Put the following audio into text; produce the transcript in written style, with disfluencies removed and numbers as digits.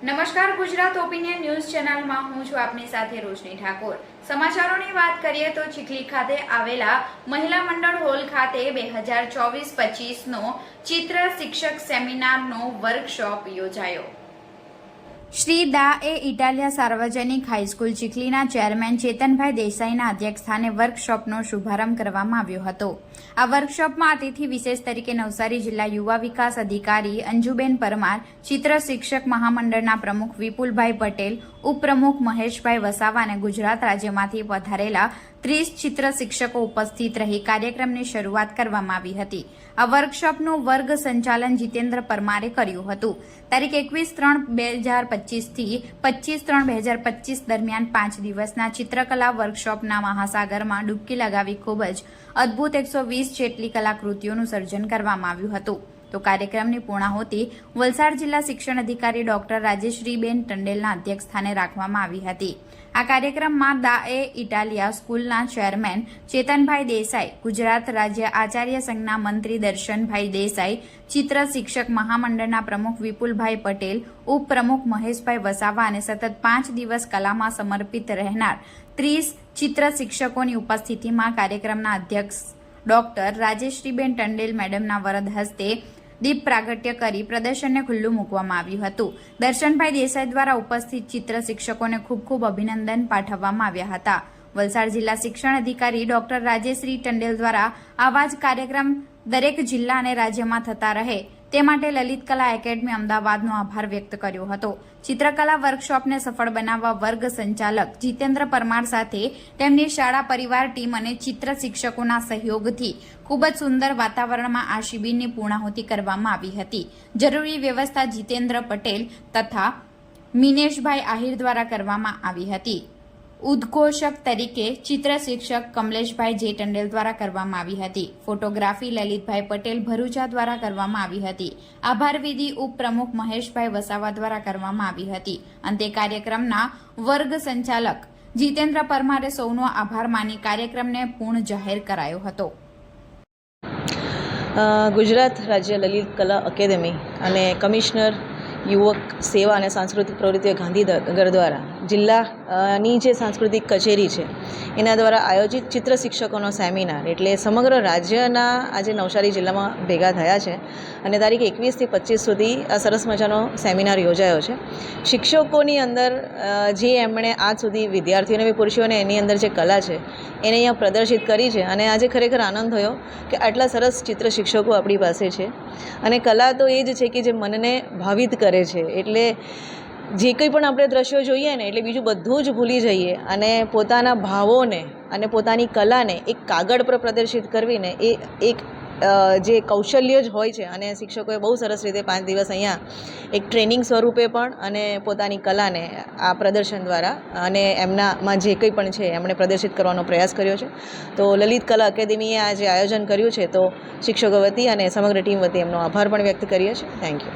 નમસ્કાર, Gujarat opinion news ચેનલમાં હું છું આપની સાથે રોશની ઠાકોર। સમાચારોની વાત કરીએ તો ચીખલી ખાતે આવેલા મહિલા મંડળ હોલ ખાતે 2024-25નો ચિત્ર શિક્ષક સેમિનારનો વર્કશોપ યોજાયો। શ્રી દા એ ઇટાલિયા સાર્વજનિક હાઈસ્કૂલ ચીખલીના ચેરમેન ચેતનભાઈ દેસાઈના અધ્યક્ષસ્થાને વર્કશોપનો શુભારંભ કરવામાં આવ્યો હતો। આ વર્કશોપમાં અતિથિ વિશેષ તરીકે નવસારી જિલ્લા યુવા વિકાસ અધિકારી અંજુબેન પરમાર, ચિત્ર શિક્ષક મહામંડળના પ્રમુખ વિપુલભાઈ પટેલ, ઉપપ્રમુખ મહેશભાઈ વસાવા અને ગુજરાત રાજ્યમાંથી પધારેલા 30 ચિત્ર શિક્ષકો ઉપસ્થિત રહી કાર્યક્રમની શરૂઆત કરવામાં આવી હતી। આ વર્કશોપનું વર્ગ સંચાલન જીતેન્દ્ર પરમારે કર્યું હતું। તારીખ 21/3/2025 થી 25/3/2025 દરમિયાન 5 દિવસના ચિત્રકલા વર્કશોપના મહાસાગરમાં ડૂબકી લગાવી ખૂબ જ અદ્ભુત 120 જેટલી કલાકૃતિઓનું સર્જન કરવામાં આવ્યું હતું। તો કાર્યક્રમની પૂર્ણાહુતિ વલસાડ જિલ્લા શિક્ષણ અધિકારી ડોક્ટર રાજેશ્રીબેન ટંડેલના અધ્યક્ષસ્થાને રાખવામાં આવી હતી। આ કાર્યક્રમમાં દા એ ઇટાલિયા સ્કૂલના ચેરમેન ચેતનભાઈ દેસાઈ, ગુજરાત રાજ્ય આચાર્ય સંઘના મંત્રી દર્શનભાઈ દેસાઈ, ચિત્ર શિક્ષક મહામંડળના પ્રમુખ વિપુલભાઈ પટેલ, ઉપપ્રમુખ મહેશભાઈ વસાવા અને સતત 5 દિવસ કલામાં સમર્પિત રહેનાર 30 ચિત્ર શિક્ષકોની ઉપસ્થિતિમાં કાર્યક્રમના અધ્યક્ષ ડોક્ટર રાજેશ્રીબેન ટંડેલ મેડમના વરદ હસ્તે દીપ પ્રાગટ્ય કરી પ્રદર્શનને ખુલ્લું મૂકવામાં આવ્યું હતું। દર્શનભાઈ દેસાઈ દ્વારા ઉપસ્થિત ચિત્ર શિક્ષકોને ખૂબ ખૂબ અભિનંદન પાઠવવામાં આવ્યા હતા। વલસાડ જિલ્લા શિક્ષણ અધિકારી ડોક્ટર રાજેશ્રી ટંડેલ દ્વારા આવા જ કાર્યક્રમ દરેક જિલ્લા અને રાજ્યમાં થતા રહે તે માટે લલિત કલા એકેડમી અમદાવાદનો આભાર વ્યક્ત કર્યો હતો। ચિત્રકલા વર્કશોપને સફળ બનાવવા વર્ગ સંચાલક જીતેન્દ્ર પરમાર સાથે તેમની શાળા પરિવાર ટીમ અને ચિત્ર શિક્ષકોના સહયોગથી ખૂબ જ સુંદર વાતાવરણમાં આ શિબિરની પૂર્ણાહુતિ કરવામાં આવી હતી। જરૂરી વ્યવસ્થા જીતેન્દ્ર પટેલ તથા મિનેશભાઈ આહિર દ્વારા કરવામાં આવી હતી। ઉદ્ઘોષક તરીકે ચિત્ર શિક્ષક કમલેશભાઈ જે ટંડેલ દ્વારા કરવામાં આવી હતી। ફોટોગ્રાફી લલિતભાઈ પટેલ ભરૂચા દ્વારા કરવામાં આવી હતી। આભાર વિધિ ઉપપ્રમુખ મહેશભાઈ વસાવા દ્વારા કરવામાં આવી હતી। અંતે કાર્યક્રમના વર્ગ સંચાલક જીતેન્દ્ર પરમારે સૌનો આભાર માની કાર્યક્રમને પૂર્ણ જાહેર કરાયો હતો। ગુજરાત રાજ્ય લલિત કલા અકેદમી અને કમિશનર યુવક સેવા અને સાંસ્કૃતિક પ્રવૃત્તિઓ ગાંધીનગર દ્વારા જિલ્લાની જે સાંસ્કૃતિક કચેરી છે એના દ્વારા આયોજિત ચિત્ર શિક્ષકોનો સેમિનાર એટલે સમગ્ર રાજ્યના આજે નવસારી જિલ્લામાં ભેગા થયા છે અને તારીખ 21 થી 25 સુધી આ સરસ મજાનો સેમિનાર યોજાયો છે। શિક્ષકોની અંદર જે એમણે આજ સુધી વિદ્યાર્થીઓને બી પુરુષોને એની અંદર જે કલા છે એને અહીંયા પ્રદર્શિત કરી છે અને આજે ખરેખર આનંદ થયો કે આટલા સરસ ચિત્ર શિક્ષકો આપણી પાસે છે અને કલા તો એ જ છે કે જે મનને ભાવિત કરે છે। એટલે જે કંઈ પણ આપણે દ્રશ્યો જોઈએ ને એટલે બીજું બધું જ ભૂલી જઈએ અને પોતાના ભાવોને અને પોતાની કલાને એક કાગળ પર પ્રદર્શિત કરવીને એ એક જે કૌશલ્ય જ હોય છે અને શિક્ષકોએ બહુ સરસ રીતે 5 દિવસ અહીંયા એક ટ્રેનિંગ સ્વરૂપે પણ અને પોતાની કલાને આ પ્રદર્શન દ્વારા અને એમનામાં જે કંઈ પણ છે એમણે પ્રદર્શિત કરવાનો પ્રયાસ કર્યો છે। તો લલિત કલા અકેદમીએ આ જે આયોજન કર્યું છે તો શિક્ષકો વતી અને સમગ્ર ટીમ વતી એમનો આભાર પણ વ્યક્ત કરીએ છીએ। Thank you.